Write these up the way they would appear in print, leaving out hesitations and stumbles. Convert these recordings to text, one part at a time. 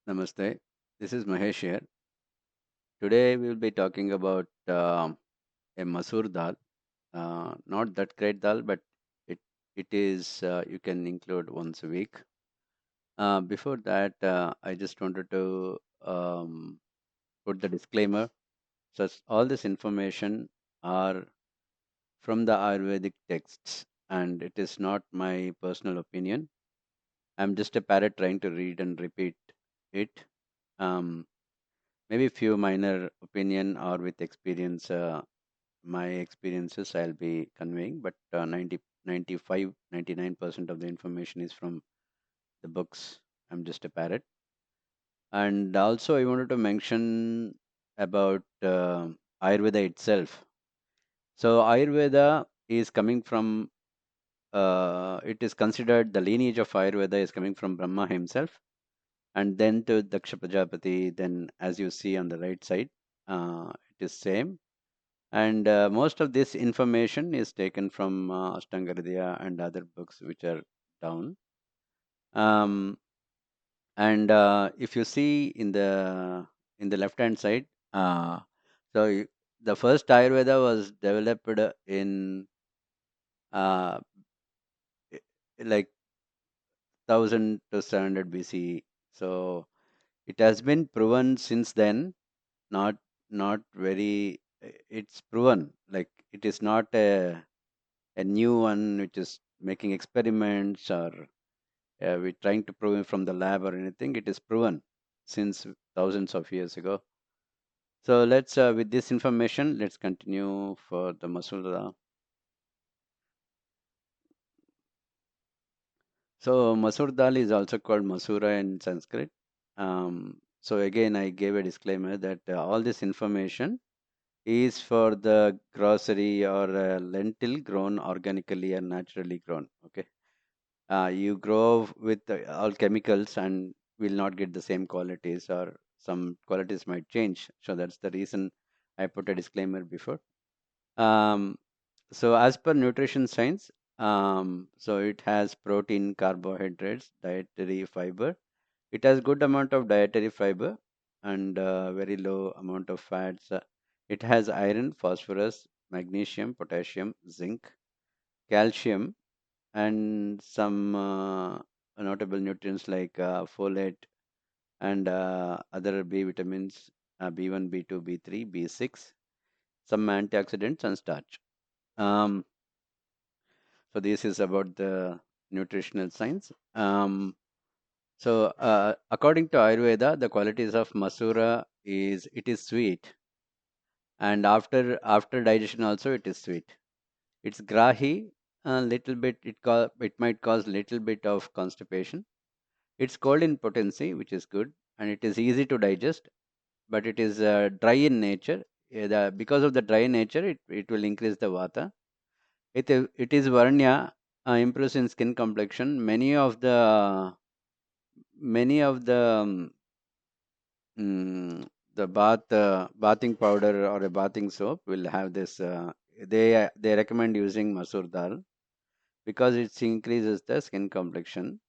Namaste. This is Mahesh here. Today we will be talking about a Masoor Dal. Not that great dal, but it it is you can include once a week. Before that, I just wanted to put the disclaimer. So all this information are from the Ayurvedic texts, and it is not my personal opinion. I'm just a parrot trying to read and repeat it. Um, Maybe few minor opinion or with experience. My experiences I'll be conveying, but 95, 99% of the information is from the books. I'm just a parrot. And also, I wanted to mention about Ayurveda itself. So, Ayurveda is coming from, it is considered the lineage of Ayurveda is coming from Brahma himself, and then to Daksha Prajapati. Then, as you see on the right side, it is same. And most of this information is taken from Ashtanga Hridaya and other books which are down. Um, and if you see in the left hand side, so the first Ayurveda was developed in uh, i- like 1000 to 700 BCE. So it has been proven since then. Not not very. It's proven like it is not a new one which is making experiments or we're trying to prove it from the lab or anything. It is proven since thousands of years ago. So let's, with this information, let's continue for the Masura. So Masoor Dal is also called Masura in Sanskrit. So again, I gave a disclaimer that all this information is for the grocery or lentil grown organically and naturally grown. Okay. You grow with all chemicals and will not get the same qualities, or some qualities might change. So that's the reason I put a disclaimer before. Um, so as per nutrition science, so it has protein, carbohydrates, dietary fiber. It has good amount of dietary fiber and very low amount of fats. It has iron, phosphorus, magnesium, potassium, zinc, calcium, and some notable nutrients like folate and other B vitamins, B1, B2, B3, B6, some antioxidants and starch. Um, so this is about the nutritional science. According to Ayurveda, the qualities of Masura is it is sweet, and after digestion also it is sweet. It's grahi, a little bit. It might cause little bit of constipation. It's cold in potency, which is good, and it is easy to digest, but it is dry in nature. Because of the dry nature, it will increase the vata. It is varnya, improves in skin complexion. Many of mm, the bathing powder or a bathing soap will have this. They recommend using Masoor Dal because it increases the skin complexion.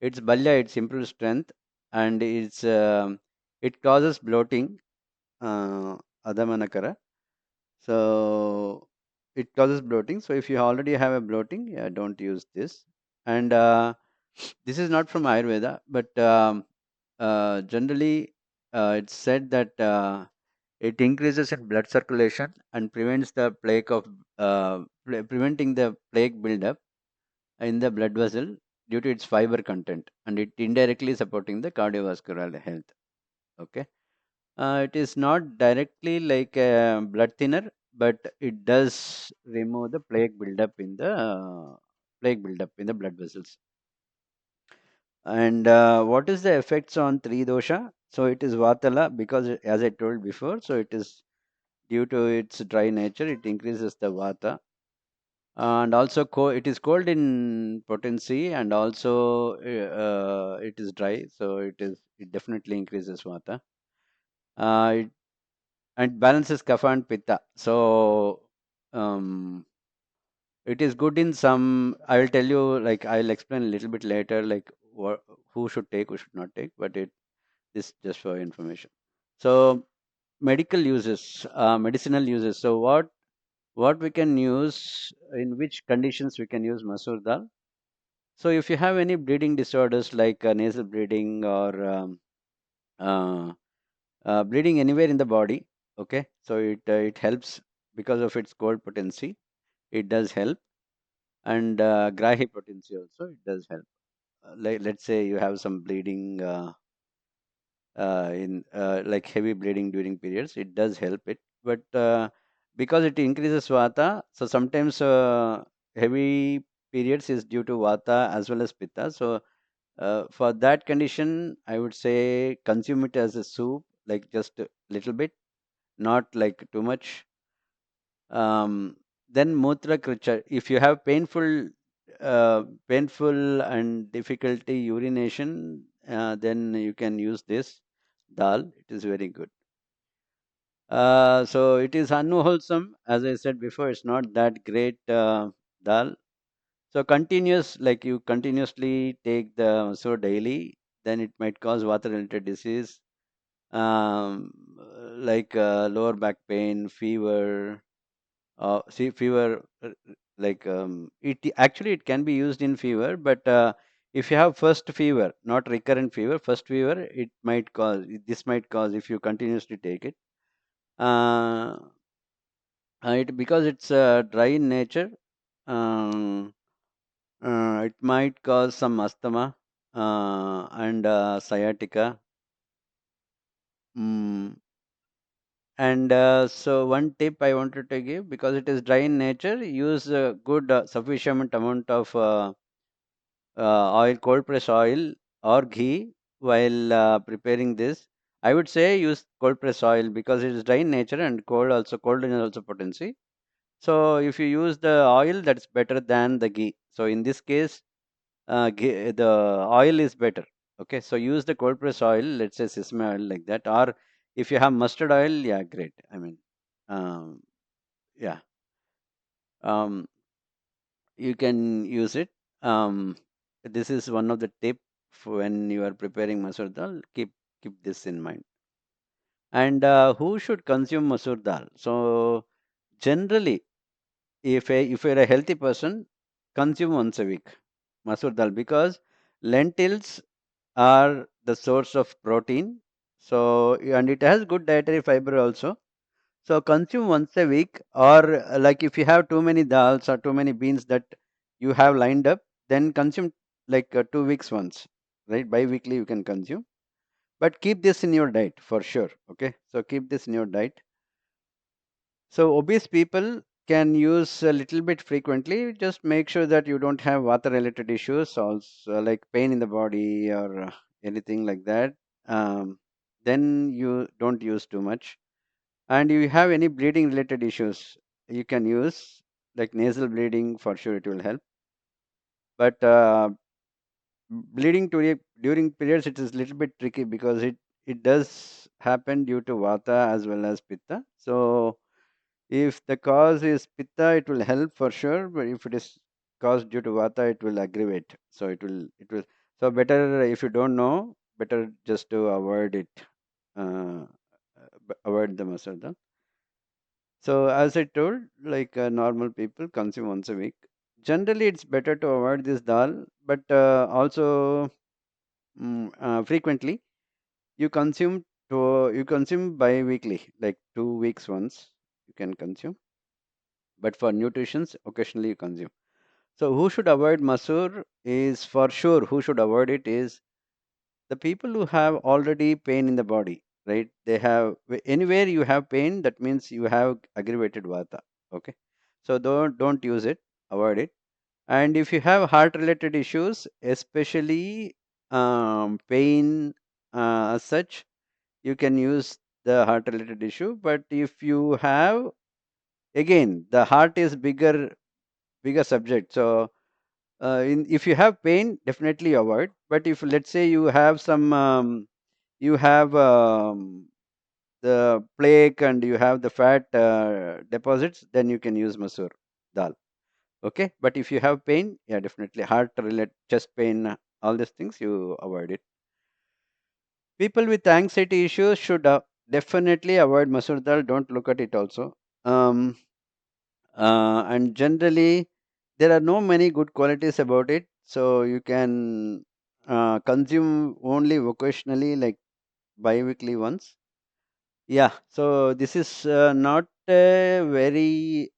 It's balya, it's improved strength, and it causes bloating, adamanakara. So it causes bloating. So if you already have a bloating, yeah, don't use this. And this is not from Ayurveda, but generally it's said that it increases in blood circulation and prevents the plaque of preventing the plaque buildup in the blood vessel due to its fiber content, and it indirectly supporting the cardiovascular health. Okay, it is not directly like a blood thinner, but it does remove the plaque buildup in the blood vessels. And what is the effects on three dosha? So it is vatala because as I told before, so it is due to its dry nature, it increases the vata, and also it is cold in potency, and also it is dry, so it definitely increases vata. It, and balances kapha and pitta. So um, it is good in some. I will tell you, like I'll explain a little bit later, like what, who should take, who should not take. But This just for information. So medical uses, medicinal uses. So what we can use, in which conditions we can use Masoor Dal. So if you have any bleeding disorders like nasal bleeding or uh, bleeding anywhere in the body, okay, so it helps because of its cold potency. It does help, and grahi potency also it does help. Like let's say you have some bleeding in like heavy bleeding during periods, it does help it. But because it increases vata, so sometimes heavy periods is due to vata as well as pitta. So for that condition, I would say consume it as a soup, like just a little bit, not like too much. Then mutra kricha. If you have painful and difficulty urination, then you can use this dal. It is very good. So it is unwholesome, as I said before. It's not that great dal. So continuous, like you continuously take the masoor daily, then it might cause water-related disease, like lower back pain, fever. See, fever, like actually it can be used in fever, but if you have first fever, not recurrent fever, first fever, this might cause if you continuously take it. Uh, it because it's dry in nature. Um, it might cause some asthma and sciatica. Mm, and so one tip I wanted to give, because it is dry in nature, use a good sufficient amount of oil, cold press oil or ghee while preparing this. I would say use cold press oil because it is dry in nature and cold is also potency. So if you use the oil, that's better than the ghee. So in this case, the oil is better. Okay, so use the cold press oil, let's say sesame oil like that, or if you have mustard oil, yeah, great. I mean, um, yeah, um, you can use it. Um, this is one of the tip for when you are preparing masoor dal. Keep this in mind. And who should consume masoor dal? So generally, if you're a healthy person, consume once a week masoor dal, because lentils are the source of protein. So and it has good dietary fiber also. So consume once a week, or like if you have too many dals or too many beans that you have lined up, then consume like 2 weeks once, right? Bi-weekly you can consume, but keep this in your diet for sure. Okay, so keep this in your diet. So obese people can use a little bit frequently. Just make sure that you don't have water-related issues, also like pain in the body or anything like that. Then you don't use too much. And you have any bleeding related issues, you can use like nasal bleeding, for sure it will help. But bleeding during periods, it is a little bit tricky because it does happen due to vata as well as pitta. So if the cause is pitta, it will help for sure, but if it is caused due to vata, it will aggravate. So it will so better, if you don't know, better just to avoid it, uh, avoid the masala. So as I told, like normal people consume once a week. Generally, it's better to avoid this dal, but also frequently you consume bi-weekly, like 2 weeks once you can consume. But for nutritions, occasionally you consume. So who should avoid masoor is for sure. Who should avoid it is the people who have already pain in the body, right? They have anywhere you have pain, that means you have aggravated vata. Okay, so don't use it, avoid it. And if you have heart related issues, especially pain as such, you can use the heart related issue. But if you have, again, the heart is bigger subject. So if you have pain, definitely avoid. But if let's say you have some you have the plaque and you have the fat deposits, then you can use masoor dal. Okay, but if you have pain, yeah, definitely heart related, chest pain, all these things, you avoid it. People with anxiety issues should definitely avoid Masoor dal. Don't look at it also. Um, and generally, there are no many good qualities about it. So you can consume only occasionally, like bi-weekly once. Yeah. So this is not a very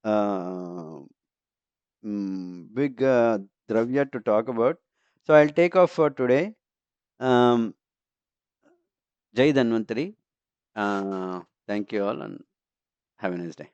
uh, big dravya to talk about. So I'll take off for today. Um, Jai Dhanvantari. Thank you all and have a nice day.